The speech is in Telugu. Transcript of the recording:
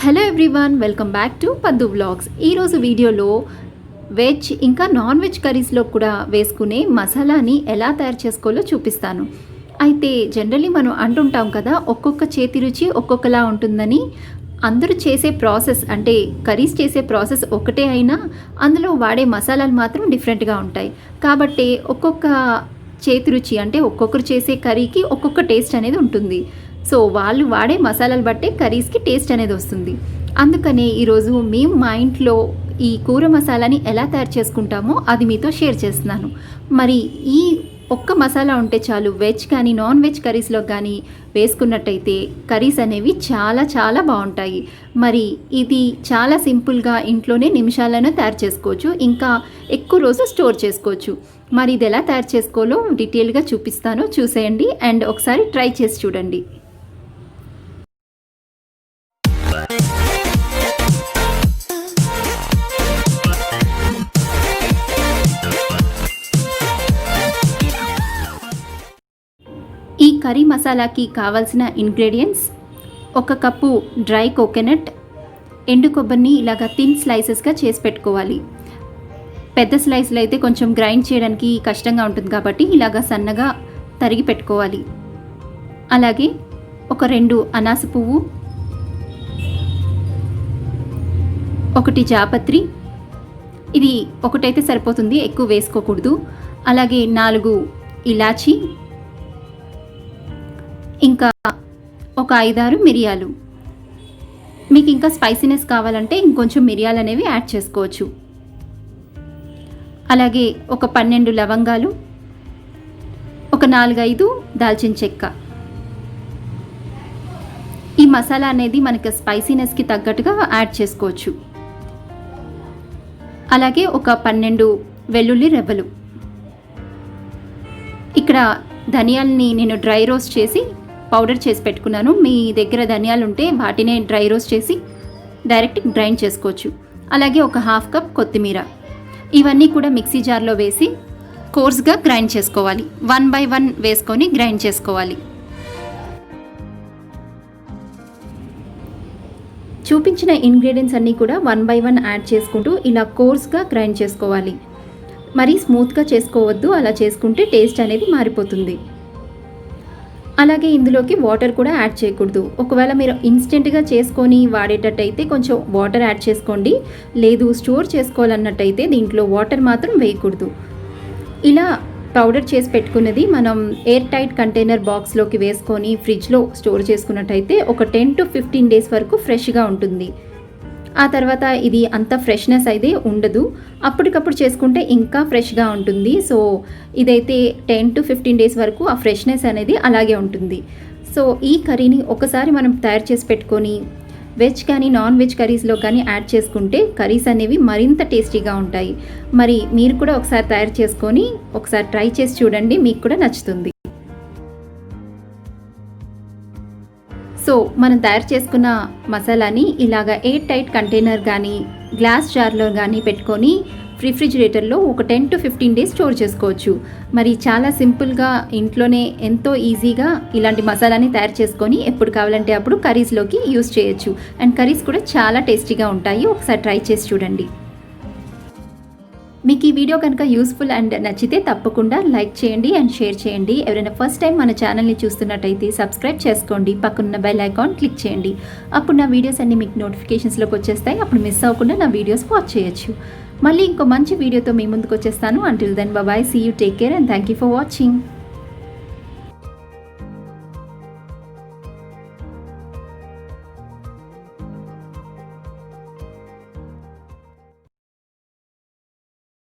Hello everyone, welcome back to పద్దు వ్లాగ్స్. ఈరోజు వీడియోలో వెజ్ ఇంకా నాన్ వెజ్ కర్రీస్లో కూడా వేసుకునే మసాలాని ఎలా తయారు చేసుకోవాలో చూపిస్తాను. అయితే జనరల్లీ మనం అంటుంటాం కదా, ఒక్కొక్క చేతి రుచి ఒక్కొక్కలా ఉంటుందని. అందరూ చేసే ప్రాసెస్ అంటే కర్రీస్ చేసే ప్రాసెస్ ఒకటే అయినా అందులో వాడే మసాలాలు మాత్రం డిఫరెంట్గా ఉంటాయి. కాబట్టి ఒక్కొక్క చేతి రుచి అంటే ఒక్కొక్కరు చేసే కర్రీకి ఒక్కొక్క టేస్ట్ అనేది ఉంటుంది. సో వాళ్ళు వాడే మసాలాలు బట్టే కర్రీస్కి టేస్ట్ అనేది వస్తుంది. అందుకనే ఈరోజు మేము మా ఇంట్లో ఈ కూర మసాలాని ఎలా తయారు చేసుకుంటామో అది మీతో షేర్ చేస్తున్నాను. మరి ఈ ఒక్క మసాలా ఉంటే చాలు, వెజ్ కానీ నాన్ వెజ్ కర్రీస్లో కానీ వేసుకున్నట్టయితే కర్రీస్ అనేవి చాలా చాలా బాగుంటాయి. మరి ఇది చాలా సింపుల్గా ఇంట్లోనే నిమిషాలను తయారు చేసుకోవచ్చు, ఇంకా ఎక్కువ రోజు స్టోర్ చేసుకోవచ్చు. మరి ఇది ఎలా తయారు చేసుకోవాలో డీటెయిల్గా చూపిస్తాను, చూసేయండి అండ్ ఒకసారి ట్రై చేసి చూడండి. ఈ కర్రీ మసాలాకి కావాల్సిన ఇంగ్రీడియంట్స్: 1 కప్పు డ్రై కోకోనట్, ఎండు కొబ్బరిని ఇలాగ థిన్ స్లైసెస్గా చేసి పెట్టుకోవాలి. పెద్ద స్లైస్లు అయితే కొంచెం గ్రైండ్ చేయడానికి కష్టంగా ఉంటుంది కాబట్టి ఇలాగ సన్నగా తరిగి పెట్టుకోవాలి. అలాగే ఒక 2 అనాస పువ్వు, 1 జాపత్రి, ఇది ఒకటైతే సరిపోతుంది, ఎక్కువ వేసుకోకూడదు. అలాగే 4 ఇలాచీ, ఇంకా ఒక 5-6 మిరియాలు. మీకు ఇంకా స్పైసీనెస్ కావాలంటే ఇంకొంచెం మిరియాలు అనేవి యాడ్ చేసుకోవచ్చు. అలాగే ఒక 12 లవంగాలు, ఒక 4-5 దాల్చిన చెక్క. ఈ మసాలా అనేది మనకి స్పైసీనెస్కి తగ్గట్టుగా యాడ్ చేసుకోవచ్చు. అలాగే ఒక 12 వెల్లుల్లి రెబ్బలు. ఇక్కడ ధనియాలని నేను డ్రై రోస్ట్ చేసి పౌడర్ చేసి పెట్టుకున్నాను. మీ దగ్గర ధనియాలు ఉంటే వాటినే డ్రై రోస్ట్ చేసి డైరెక్ట్ గ్రైండ్ చేసుకోవచ్చు. అలాగే ఒక 1/2 కప్ కొత్తిమీర. ఇవన్నీ కూడా మిక్సీ జార్లో వేసి కోర్స్గా గ్రైండ్ చేసుకోవాలి. 1 by 1 వేసుకొని గ్రైండ్ చేసుకోవాలి. చూపించిన ఇంగ్రీడియంట్స్ అన్నీ కూడా 1 by 1 యాడ్ చేసుకుంటూ ఇలా కోర్స్గా గ్రైండ్ చేసుకోవాలి. మరీ స్మూత్గా చేసుకోవద్దు, అలా చేసుకుంటే టేస్ట్ అనేది మారిపోతుంది. అలాగే ఇందులోకి వాటర్ కూడా యాడ్ చేయకూడదు. ఒకవేళ మీరు ఇన్స్టెంట్గా చేసుకొని వాడేటట్టయితే కొంచెం వాటర్ యాడ్ చేసుకోండి. లేదు స్టోర్ చేసుకోవాలన్నట్టయితే దీంట్లో వాటర్ మాత్రం వేయకూడదు. ఇలా పౌడర్ చేసి పెట్టుకున్నది మనం ఎయిర్ టైట్ కంటైనర్ బాక్స్లోకి వేసుకొని ఫ్రిడ్జ్లో స్టోర్ చేసుకున్నట్టయితే ఒక 10 to 15 days వరకు ఫ్రెష్గా ఉంటుంది. ఆ తర్వాత ఇది అంత ఫ్రెష్నెస్ అయితే ఉండదు, అప్పటికప్పుడు చేసుకుంటే ఇంకా ఫ్రెష్గా ఉంటుంది. సో ఇదైతే 10 to 15 days వరకు ఆ ఫ్రెష్నెస్ అనేది అలాగే ఉంటుంది. సో ఈ కర్రీని ఒకసారి మనం తయారు చేసి పెట్టుకొని వెజ్ కానీ నాన్ వెజ్ కర్రీస్లో కానీ యాడ్ చేసుకుంటే కర్రీస్ అనేవి మరింత టేస్టీగా ఉంటాయి. మరి మీరు కూడా ఒకసారి తయారు చేసుకొని ఒకసారి ట్రై చేసి చూడండి, మీకు కూడా నచ్చుతుంది. సో మనం తయారు చేసుకున్న మసాలాని ఇలాగ ఎయిర్ టైట్ కంటైనర్ కానీ గ్లాస్ జార్లో కానీ పెట్టుకొని రిఫ్రిజిరేటర్లో ఒక 10 to 15 days స్టోర్ చేసుకోవచ్చు. మరి చాలా సింపుల్గా ఇంట్లోనే ఎంతో ఈజీగా ఇలాంటి మసాలాని తయారు చేసుకొని ఎప్పుడు కావాలంటే అప్పుడు కర్రీస్లోకి యూస్ చేయొచ్చు. అండ్ కర్రీస్ కూడా చాలా టేస్టీగా ఉంటాయి. ఒకసారి ట్రై చేసి చూడండి. మీకు ఈ వీడియో కనుక యూస్ఫుల్ అండ్ నచ్చితే తప్పకుండా లైక్ చేయండి అండ్ షేర్ చేయండి. ఎవరైనా ఫస్ట్ టైం మన ఛానల్ని చూస్తున్నట్టయితే సబ్స్క్రైబ్ చేసుకోండి, పక్కనున్న బెల్ ఐకాన్ క్లిక్ చేయండి. అప్పుడు నా వీడియోస్ అన్నీ మీకు నోటిఫికేషన్స్లోకి వచ్చేస్తాయి. అప్పుడు మిస్ అవ్వకుండా నా వీడియోస్ వాచ్ చేయొచ్చు. మళ్ళీ ఇంకో మంచి వీడియోతో మీ ముందుకు వచ్చేస్తాను. Until then bye, see you, take care and thank you for watching.